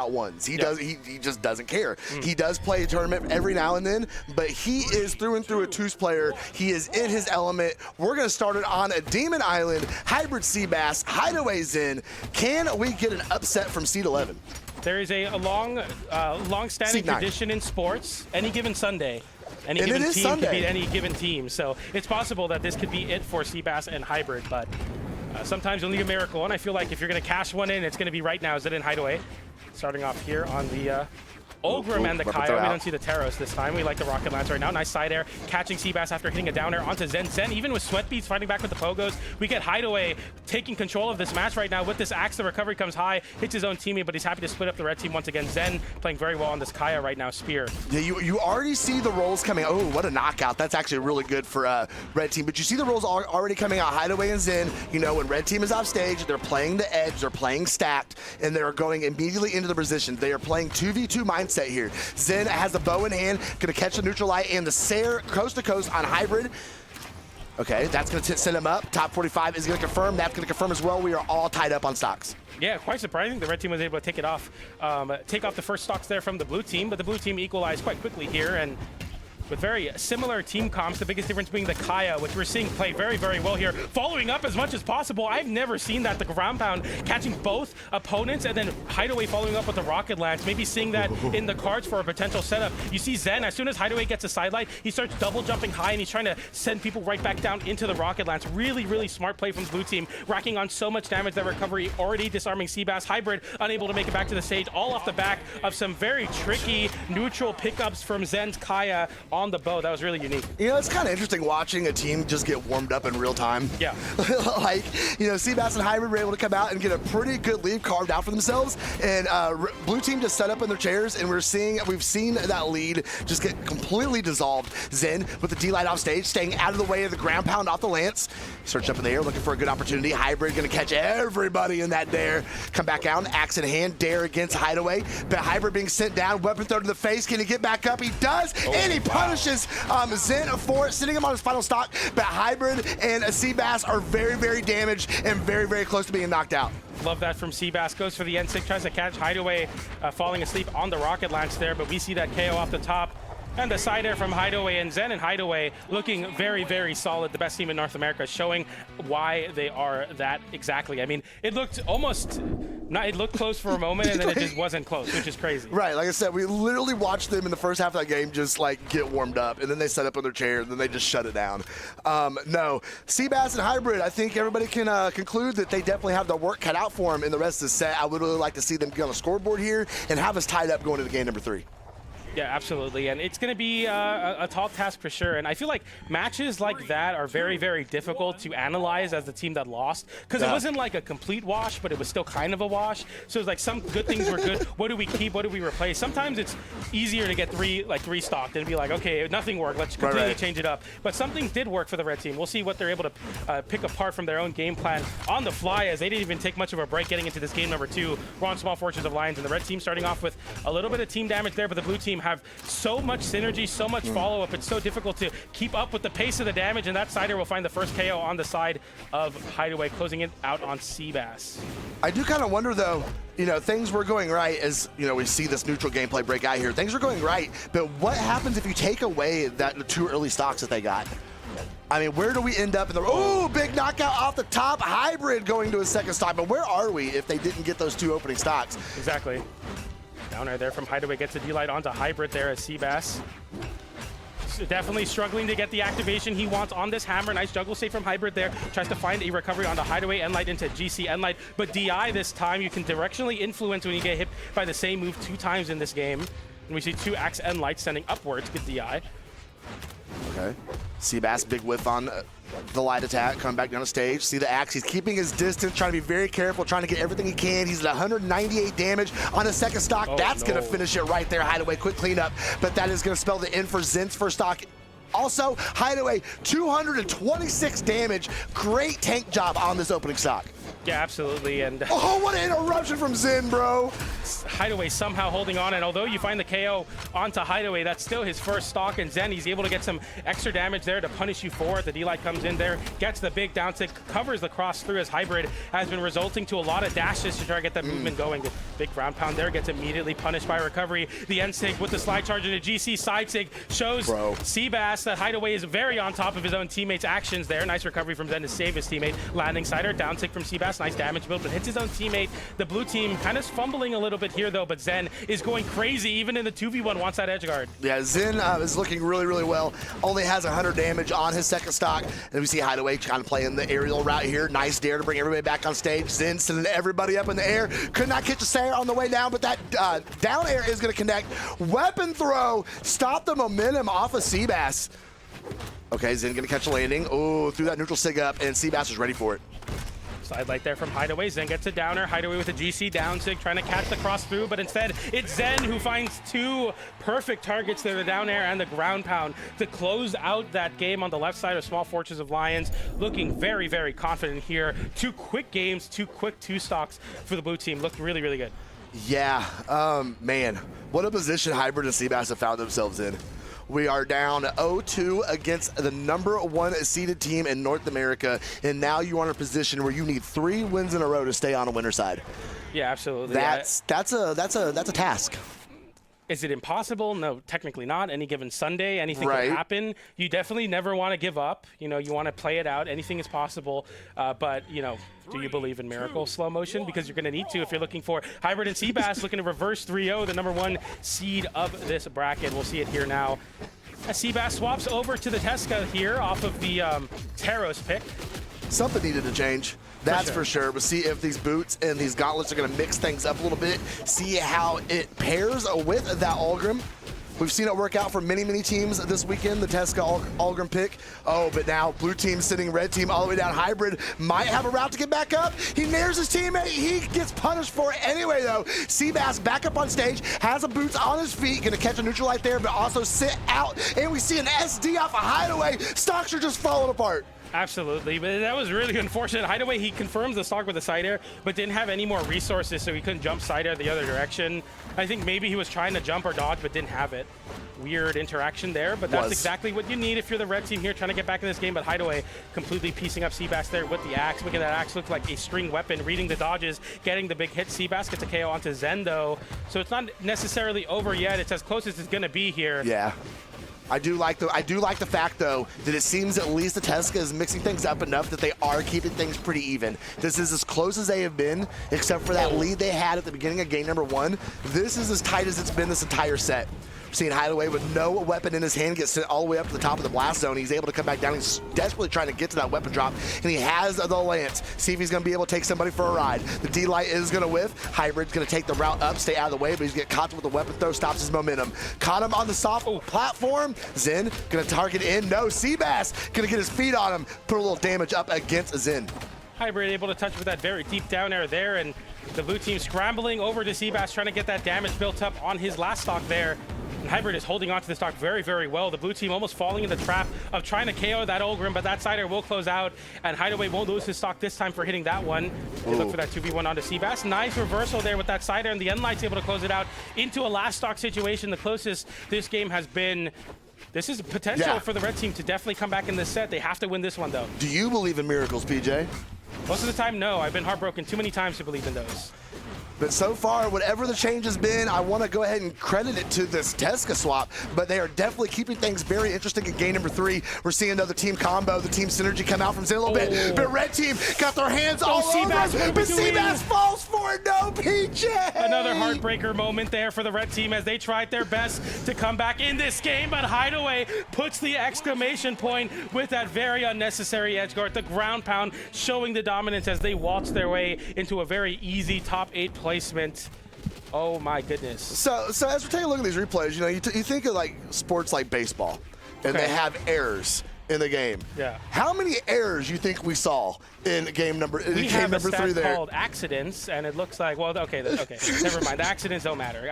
ones. He does. He just doesn't care. He does play a tournament every now and then, but he is through and through a Twos player. He is in his element. We're going to start it on a Demon Island. Hybrid Seabass, Hideaway's in. Can we get an upset from Seed 11? There is a long-standing tradition in sports. Any given Sunday, any given team can beat any given team. So it's possible that this could be it for Seabass and Hybrid, but sometimes you'll need a miracle. And I feel like if you're going to cash one in, it's going to be right now. Is it in Hideaway? Starting off here on the Ogrim and the Kaya. We don't see the Taros this time. We like the Rocket Lance right now. Nice side air, catching Seabass after hitting a down air onto Zen. Zen, even with Sweat Beats fighting back with the Pogos. We get Hideaway taking control of this match right now. With this axe, the recovery comes high, hits his own teammate, but he's happy to split up the red team once again. Zen playing very well on this Kaya right now, Spear. Yeah, you already see the rolls coming. Oh, what a knockout. That's actually really good for red team. But you see the rolls already coming out. Hideaway and Zen, you know, when red team is off stage, they're playing the edge, they're playing stacked, and they're going immediately into the position. They are playing 2v2 mindset here. Zen has the bow in hand, gonna catch the neutral light and the Sair coast to coast on Hybrid. Okay, that's gonna send him up. Top 45 is gonna confirm. That's gonna confirm as well. We are all tied up on stocks. Yeah, quite surprising. The red team was able to take it off, take off the first stocks there from the blue team, but the blue team equalized quite quickly here, and with very similar team comps, the biggest difference being the Kaya, which we're seeing play very, very well here, following up as much as possible. I've never seen that, the ground pound, catching both opponents, and then Hideaway following up with the Rocket Lance, maybe seeing that in the cards for a potential setup. You see Zen, as soon as Hideaway gets a sidelight, he starts double jumping high, and he's trying to send people right back down into the Rocket Lance. Really, really smart play from the blue team, racking on so much damage. That recovery already disarming Seabass. Hybrid unable to make it back to the stage, all off the back of some very tricky neutral pickups from Zen's Kaya on the bow. That was really unique. You know, it's kind of interesting watching a team just get warmed up in real time. Yeah. Like, you know, Seabass and Hybrid were able to come out and get a pretty good lead carved out for themselves, and blue team just set up in their chairs, and we've seen that lead just get completely dissolved. Zen with the D-light off stage, staying out of the way of the ground pound off the Lance. Search up in the air, looking for a good opportunity. Hybrid gonna catch everybody in that dare. Come back out, axe in hand, dare against Hideaway. But Hybrid being sent down, weapon throw to the face. Can he get back up? He does, and he punishes Zen for sitting him on his final stock. But Hybrid and Seabass are very, very damaged and very, very close to being knocked out. Love that from Seabass. Goes for the N6, tries to catch Hideaway falling asleep on the Rocket Lance there, but we see that KO off the top. And the side air from Hideaway, and Zen and Hideaway looking very, very solid. The best team in North America, showing why they are that exactly. I mean, it looked almost, it looked close for a moment, and then it just wasn't close, which is crazy. Right, like I said, we literally watched them in the first half of that game just like get warmed up, and then they set up on their chair, and then they just shut it down. No, Seabass and Hybrid, I think everybody can conclude that they definitely have the work cut out for them in the rest of the set. I would really like to see them get on the scoreboard here and have us tied up going into game number 3. Yeah, absolutely, and it's going to be a tall task for sure, and I feel like matches like that are very, very difficult to analyze as the team that lost, because it wasn't like a complete wash, but it was still kind of a wash. So it's like some good things were good. What do we keep? What do we replace? Sometimes it's easier to get three stocked and be like, okay, nothing worked, let's completely change it up. But some things did work for the red team. We'll see what they're able to pick apart from their own game plan on the fly, as they didn't even take much of a break getting into this game number 2. We're on Small Fortunes of Lions, and the red team starting off with a little bit of team damage there, but the blue team have so much synergy, so much follow-up. It's so difficult to keep up with the pace of the damage, and that sider will find the first KO on the side of Hideaway, closing it out on Seabass. I do kind of wonder, though, you know, things were going right as, you know, we see this neutral gameplay break out here. Things were going right, but what happens if you take away that 2 early stocks that they got? I mean, where do we end up in the... Oh, big knockout off the top. Hybrid going to his second stock, but where are we if they didn't get those 2 opening stocks? Exactly. Down air there from Hideaway, gets a D-light onto Hybrid there as Seabass. Definitely struggling to get the activation he wants on this hammer. Nice juggle save from Hybrid there. Tries to find a recovery onto Hideaway, N-light into GC N-light. But DI this time, you can directionally influence when you get hit by the same move 2 times in this game. And we see 2 Axe N-lights sending upwards, good DI. Okay. Seabass, big whiff on the light attack, come back down the stage. See the axe, he's keeping his distance, trying to be very careful, trying to get everything he can. He's at 198 damage on his second stock. That's gonna finish it right there. Hideaway, quick cleanup, but that is gonna spell the end for Zen's first stock. Also, Hideaway, 226 damage. Great tank job on this opening stock. Yeah, absolutely. And oh, what an interruption from Zen, bro. Hideaway somehow holding on, and although you find the KO onto Hideaway, that's still his first stock, and Zen, he's able to get some extra damage there to punish you for it. The D-Light comes in there, gets the big down tick, covers the cross through as Hybrid has been resulting to a lot of dashes to try to get that movement going. The big ground pound there gets immediately punished by recovery. The N-Sig with the slide charge and a GC side sig shows Seabass that Hideaway is very on top of his own teammates' actions there. Nice recovery from Zen to save his teammate. Landing cider, down tick from Seabass, nice damage build, but hits his own teammate. The blue team kind of fumbling a little bit here though, but Zen is going crazy even in the 2v1, wants that edge guard. Yeah, Zen is looking really, really well. Only has 100 damage on his second stock. And we see Hideaway kind of playing the aerial route here. Nice dare to bring everybody back on stage. Zen sending everybody up in the air. Could not catch the Sayer on the way down, but that down air is going to connect. Weapon throw, stop the momentum off of Seabass. Okay, Zen going to catch a landing. Oh, threw that neutral sig up, and Seabass is ready for it. Side light there from Hideaway. Zen gets a downer. Hideaway with a GC down sig, trying to catch the cross through, but instead it's Zen who finds two perfect targets there, the down air and the ground pound, to close out that game on the left side of Small Fortress of Lions. Looking very, very confident here. 2 quick games, 2 quick 2 stocks for the blue team. Looked really, really good. Yeah, man, what a position Hybrid and Seabass have found themselves in. We are down 0-2 against the #1 seeded team in North America, and now you are in a position where you need 3 wins in a row to stay on a winner side. Yeah, absolutely. That's a task. Is it impossible? No, technically not. Any given Sunday, anything can happen. You definitely never want to give up. You know, you want to play it out. Anything is possible. But, you know, do you believe in miracles, slow motion? Because you're going to need to if you're looking for Hybrid and Seabass looking to reverse 3-0, the #1 seed of this bracket. We'll see it here now. As Seabass swaps over to the Tesca here off of the Taros pick. Something needed to change. That's for sure. We'll see if these boots and these gauntlets are going to mix things up a little bit. See how it pairs with that Algrim. We've seen it work out for many, many teams this weekend, the Tesca Algrim pick. Oh, but now blue team sitting red team all the way down. Hybrid might have a route to get back up. He nares his teammate. He gets punished for it anyway, though. Seabass back up on stage, has the boots on his feet, going to catch a neutral light there, but also sit out. And we see an SD off a Hideaway. Stocks are just falling apart. Absolutely, but that was really unfortunate. Hideaway, he confirms the stock with the side air, but didn't have any more resources, so he couldn't jump side air the other direction. I think maybe he was trying to jump or dodge, but didn't have it. Weird interaction there, but that's exactly what you need if you're the red team here trying to get back in this game. But Hideaway completely piecing up Seabass there with the axe, making that axe look like a string weapon, reading the dodges, getting the big hit. Seabass gets a KO onto Zen, though, so it's not necessarily over yet. It's as close as it's going to be here. Yeah. I do like the fact, though, that it seems at least the Tesca is mixing things up enough that they are keeping things pretty even. This is as close as they have been, except for that lead they had at the beginning of game #1. This is as tight as it's been this entire set. We're seeing Hideaway with no weapon in his hand get sent all the way up to the top of the blast zone. He's able to come back down. He's desperately trying to get to that weapon drop, and he has the lance. See if he's going to be able to take somebody for a ride. The D-Light is going to whiff. Hybrid's going to take the route up, stay out of the way, but he's going to get caught with the weapon throw, stops his momentum. Caught him on the soft platform. Zen going to target in. No, Seabass going to get his feet on him, put a little damage up against Zen. Hybrid able to touch with that very deep down air there, and the blue team scrambling over to Seabass, trying to get that damage built up on his last stock there. And Hybrid is holding on to the stock very, very well. The blue team almost falling in the trap of trying to KO that Olgrim, but that side air will close out, and Hideaway won't lose his stock this time for hitting that one. They look for that 2v1 onto Seabass. Nice reversal there with that side air, and the N-Light's able to close it out into a last stock situation. The closest this game has been. This is potential for the red team to definitely come back in this set. They have to win this one, though. Do you believe in miracles, PJ? Most of the time, no. I've been heartbroken too many times to believe in those. But so far, whatever the change has been, I want to go ahead and credit it to this Tesca swap, but they are definitely keeping things very interesting in game #3. We're seeing another team combo, the team synergy come out from Zen a little bit, but red team got their hands all over it, but Seabass falls for it. No, PJ! Another heartbreaker moment there for the red team as they tried their best to come back in this game, but Hideaway puts the exclamation point with that very unnecessary edge guard. The ground pound showing the dominance as they waltz their way into a very easy top 8 placement. Oh my goodness. So as we're taking a look at these replays, you know, you think of like sports like baseball, and they have errors in the game. Yeah. How many errors you think we saw in game number 3 there? We have a stat called accidents, and it looks like, well, okay, never mind. The accidents don't matter.